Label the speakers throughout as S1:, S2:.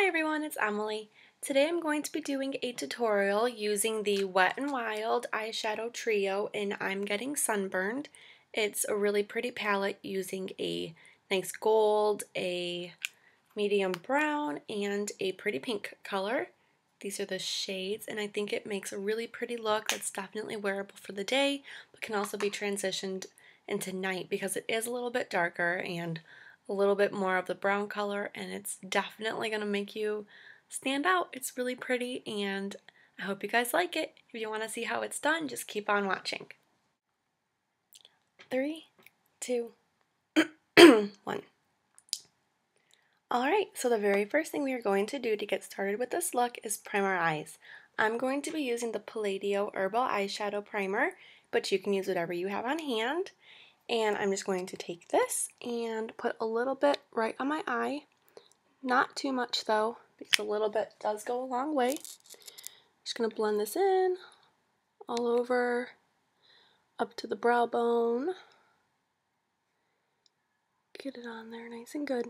S1: Hi everyone, it's Emily. Today I'm going to be doing a tutorial using the Wet n Wild eyeshadow trio in I'm Getting Sunburned. It's a really pretty palette using a nice gold, a medium brown, and a pretty pink color. These are the shades, and I think it makes a really pretty look that's definitely wearable for the day, but can also be transitioned into night because it is a little bit darker and a little bit more of the brown color, and it's definitely going to make you stand out. It's really pretty, and I hope you guys like it. If you want to see how it's done, just keep on watching. 3, 2, 1. Alright, so the very first thing we are going to do to get started with this look is prime our eyes. I'm going to be using the Palladio Herbal Eyeshadow Primer, but you can use whatever you have on hand. And I'm just going to take this and put a little bit right on my eye. Not too much though, because a little bit does go a long way. Just going to blend this in all over, up to the brow bone. Get it on there nice and good.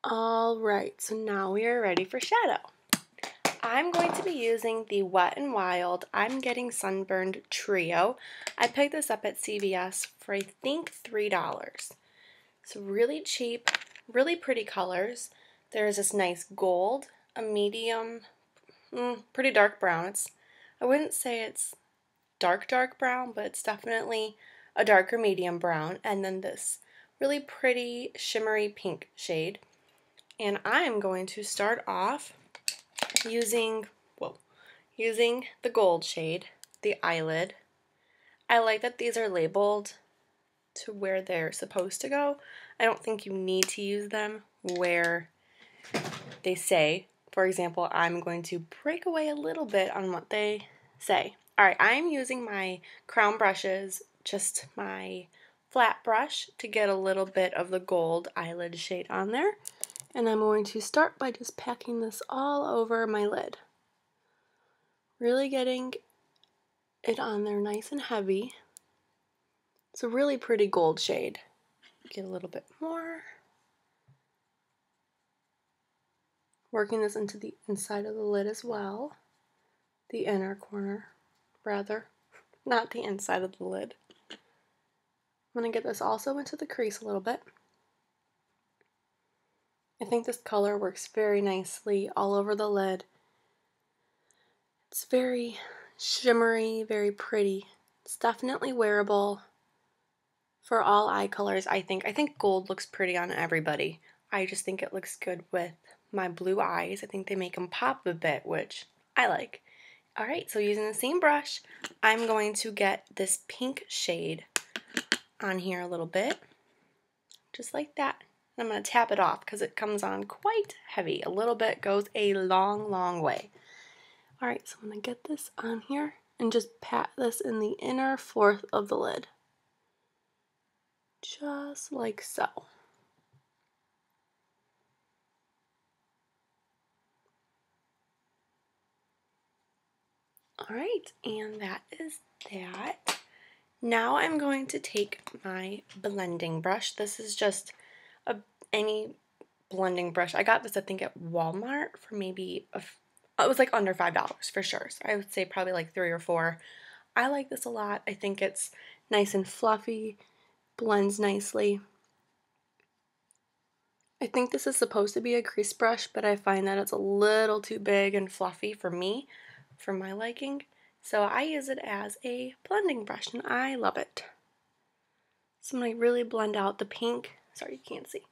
S1: Alright, so now we are ready for shadow. I'm going to be using the Wet n Wild I'm Getting Sunburned trio. I picked this up at CVS for I think $3. So really cheap, really pretty colors. There's this nice gold, a medium, pretty dark brown. I wouldn't say it's dark brown, but it's definitely a darker medium brown. And then this really pretty shimmery pink shade. And I'm going to start off using the gold shade, the eyelid. I like that these are labeled to where they're supposed to go. I don't think you need to use them where they say. For example, I'm going to break away a little bit on what they say. Alright, I'm using my crown brushes, just my flat brush, to get a little bit of the gold eyelid shade on there. And I'm going to start by just packing this all over my lid. Really getting it on there nice and heavy. It's a really pretty gold shade. Get a little bit more. Working this into the inside of the lid as well. The inner corner, rather. Not the inside of the lid. I'm going to get this also into the crease a little bit. I think this color works very nicely all over the lid. It's very shimmery, very pretty. It's definitely wearable for all eye colors, I think. I think gold looks pretty on everybody. I just think it looks good with my blue eyes. I think they make them pop a bit, which I like. Alright, so using the same brush, I'm going to get this pink shade on here a little bit. Just like that. I'm going to tap it off because it comes on quite heavy. A little bit goes a long way. Alright, so I'm going to get this on here and just pat this in the inner fourth of the lid. Just like so. Alright, and that is that. Now I'm going to take my blending brush. This is just any blending brush. I got this, I think, at Walmart for maybe, it was like under $5 for sure. So I would say probably like 3 or 4. I like this a lot. I think it's nice and fluffy, blends nicely. I think this is supposed to be a crease brush, but I find that it's a little too big and fluffy for me, for my liking. So I use it as a blending brush, and I love it. So I'm going to really blend out the pink. Sorry, you can't see.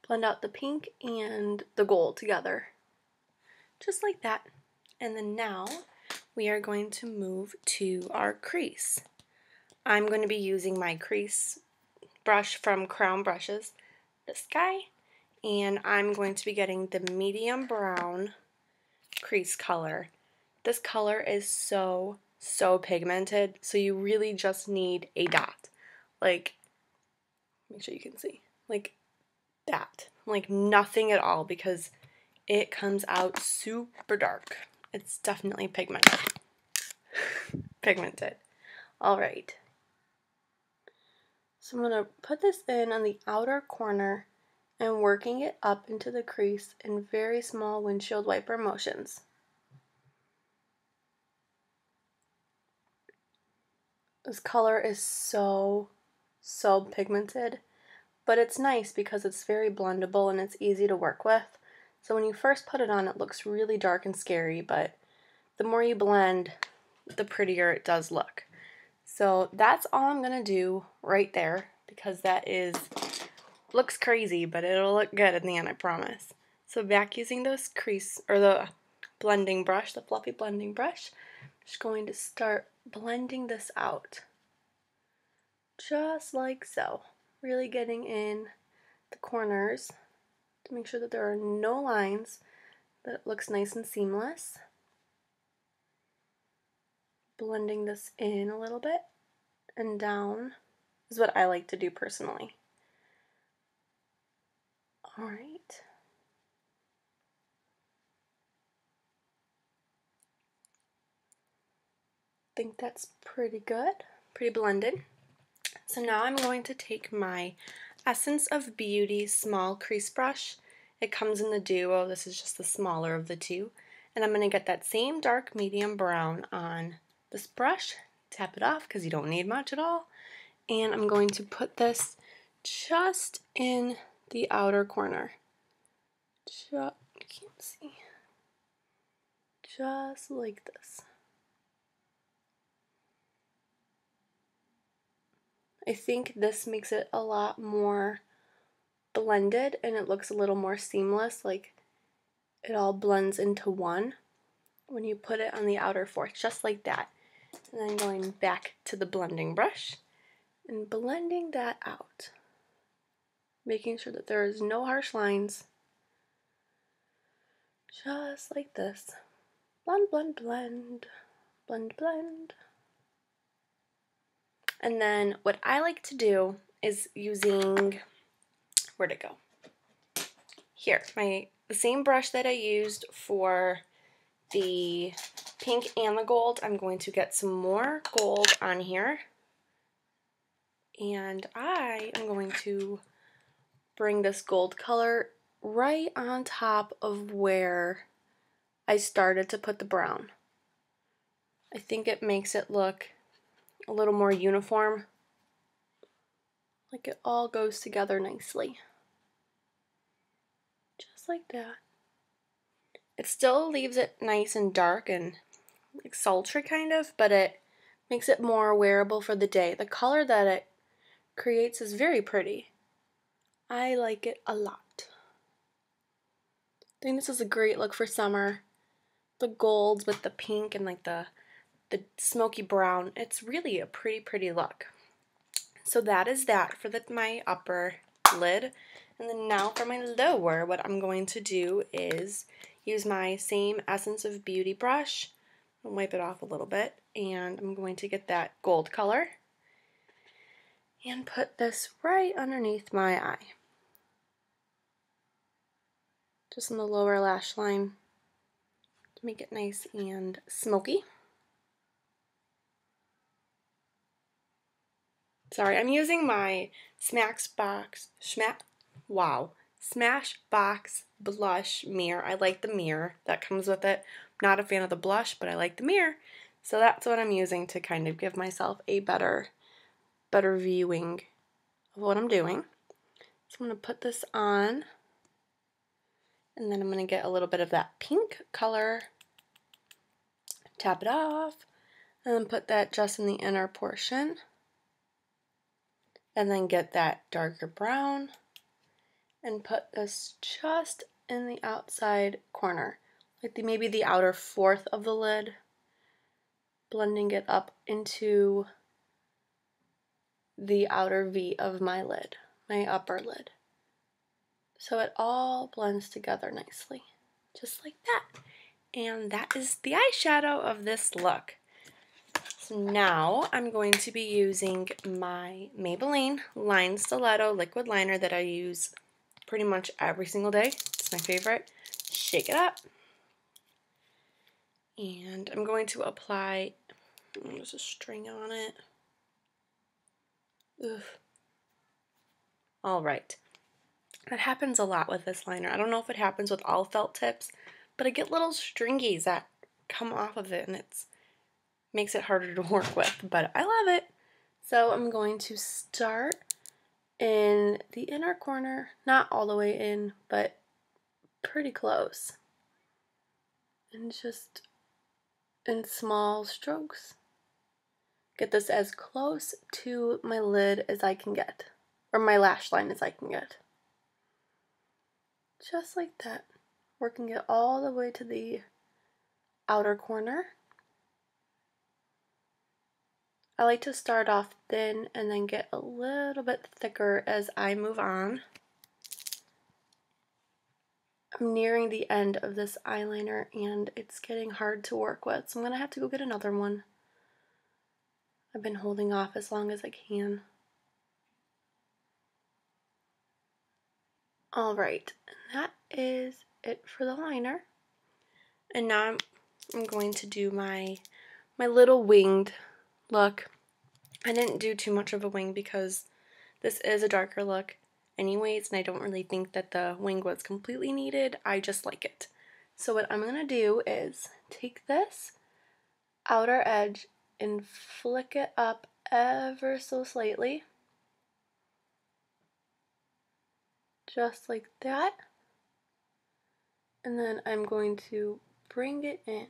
S1: Blend out the pink and the gold together. Just like that. And then now we are going to move to our crease. I'm going to be using my crease brush from Crown Brushes, this guy. And I'm going to be getting the medium brown crease color. This color is so pigmented, so you really just need a dot. Like, make sure you can see. Like that. Like nothing at all, because it comes out super dark. It's definitely pigmented. Pigmented. Alright. So I'm going to put this in on the outer corner and working it up into the crease in very small windshield wiper motions. This color is so pigmented, but it's nice because it's very blendable and it's easy to work with. So when you first put it on, it looks really dark and scary, but the more you blend, the prettier it does look. So that's all I'm going to do right there, because that looks crazy, but it'll look good in the end, I promise. So back using those the blending brush, the fluffy blending brush, I'm just going to start blending this out. Just like so. Really getting in the corners to make sure that there are no lines, that it looks nice and seamless. Blending this in a little bit and down is what I like to do personally. Alright. I think that's pretty good, pretty blended. So now I'm going to take my Essence of Beauty small crease brush. It comes in the duo, this is just the smaller of the two. And I'm going to get that same dark medium brown on this brush, tap it off because you don't need much at all. And I'm going to put this just in the outer corner. You can't see. Just like this. I think this makes it a lot more blended and it looks a little more seamless, like it all blends into one when you put it on the outer fourth, just like that. And then going back to the blending brush and blending that out, making sure that there is no harsh lines, just like this. Blend, blend, blend, blend, blend. And then what I like to do is using, where'd it go? Here, the same brush that I used for the pink and the gold. I'm going to get some more gold on here. And I am going to bring this gold color right on top of where I started to put the brown. I think it makes it look a little more uniform, like it all goes together nicely. Just like that. It still leaves it nice and dark and like sultry kind of, but it makes it more wearable for the day. The color that it creates is very pretty. I like it a lot. I think this is a great look for summer. The golds with the pink and like the smoky brown. It's really a pretty look. So that is that for my upper lid. And then now for my lower, what I'm going to do is use my same Essence of Beauty brush. I'll wipe it off a little bit. And I'm going to get that gold color and put this right underneath my eye. Just in the lower lash line to make it nice and smoky. Sorry, I'm using my Smashbox blush mirror. I like the mirror that comes with it. I'm not a fan of the blush, but I like the mirror. So that's what I'm using to kind of give myself a better viewing of what I'm doing. So I'm going to put this on, and then I'm going to get a little bit of that pink color, tap it off, and then put that just in the inner portion. And then get that darker brown and put this just in the outside corner, like maybe the outer fourth of the lid, blending it up into the outer V of my lid, my upper lid. So it all blends together nicely, just like that. And that is the eyeshadow of this look. So now I'm going to be using my Maybelline Line Stiletto liquid liner that I use pretty much every single day. It's my favorite. Shake it up. And I'm going to apply, there's a string on it. Ugh. Alright, that happens a lot with this liner. I don't know if it happens with all felt tips, but I get little stringies that come off of it and it makes it harder to work with, but I love it. So I'm going to start in the inner corner, not all the way in, but pretty close. And just in small strokes. Get this as close to my lid as I can get, or my lash line as I can get. Just like that. Working it all the way to the outer corner. I like to start off thin and then get a little bit thicker as I move on. I'm nearing the end of this eyeliner and it's getting hard to work with, so I'm going to have to go get another one. I've been holding off as long as I can. Alright, that is it for the liner. And now I'm going to do my little winged look. I didn't do too much of a wing because this is a darker look anyways, and I don't really think that the wing was completely needed. I just like it. So what I'm going to do is take this outer edge and flick it up ever so slightly. Just like that. And then I'm going to bring it in.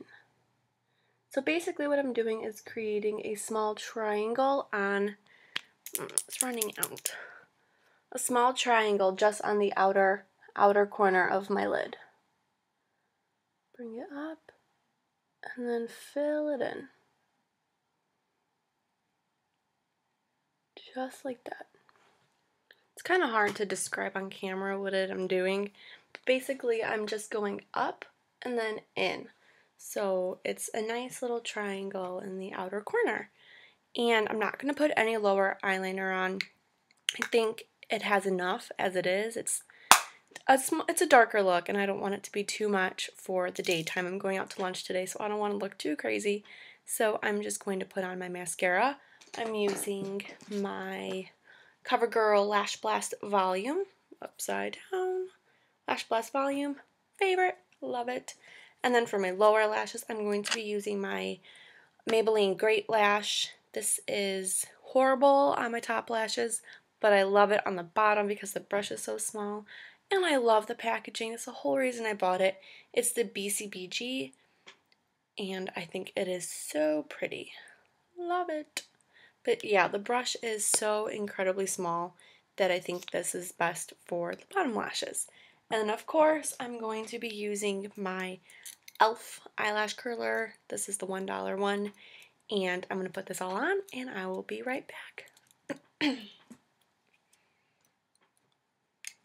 S1: So basically what I'm doing is creating a small triangle on, it's running out, a small triangle just on the outer corner of my lid. Bring it up and then fill it in. Just like that. It's kind of hard to describe on camera what I'm doing. But basically I'm just going up and then in. So it's a nice little triangle in the outer corner. And I'm not going to put any lower eyeliner on. I think it has enough as it is. It's a darker look and I don't want it to be too much for the daytime. I'm going out to lunch today, so I don't want to look too crazy. So I'm just going to put on my mascara. I'm using my CoverGirl Lash Blast Volume, upside down, Lash Blast Volume, favorite, love it. And then for my lower lashes, I'm going to be using my Maybelline Great Lash. This is horrible on my top lashes, but I love it on the bottom because the brush is so small. And I love the packaging. That's the whole reason I bought it. It's the BCBG, and I think it is so pretty. Love it. But yeah, the brush is so incredibly small that I think this is best for the bottom lashes. And of course, I'm going to be using my e.l.f. eyelash curler. This is the $1 one. And I'm going to put this all on, and I will be right back. I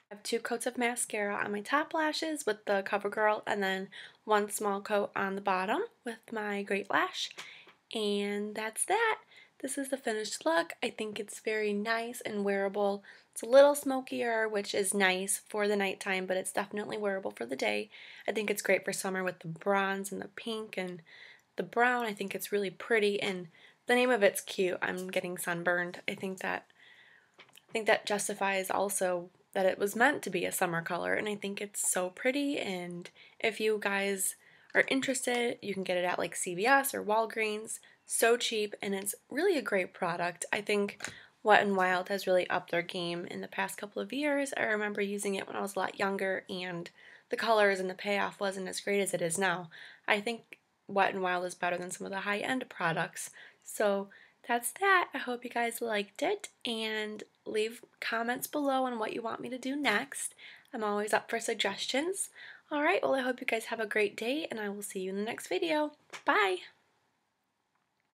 S1: have 2 coats of mascara on my top lashes with the CoverGirl, and then 1 small coat on the bottom with my Great Lash. And that's that. This is the finished look. I think it's very nice and wearable. It's a little smokier, which is nice for the nighttime, but it's definitely wearable for the day. I think it's great for summer with the bronze and the pink and the brown. I think it's really pretty, and the name of it's cute. I'm getting sunburned. I think that justifies also that it was meant to be a summer color, and I think it's so pretty. And if you guys are interested, you can get it at like CVS or Walgreens. So cheap, and it's really a great product. I think Wet n Wild has really upped their game in the past couple of years. I remember using it when I was a lot younger, and the colors and the payoff wasn't as great as it is now. I think Wet n Wild is better than some of the high-end products. So that's that. I hope you guys liked it, and leave comments below on what you want me to do next. I'm always up for suggestions. Alright, well I hope you guys have a great day, and I will see you in the next video. Bye!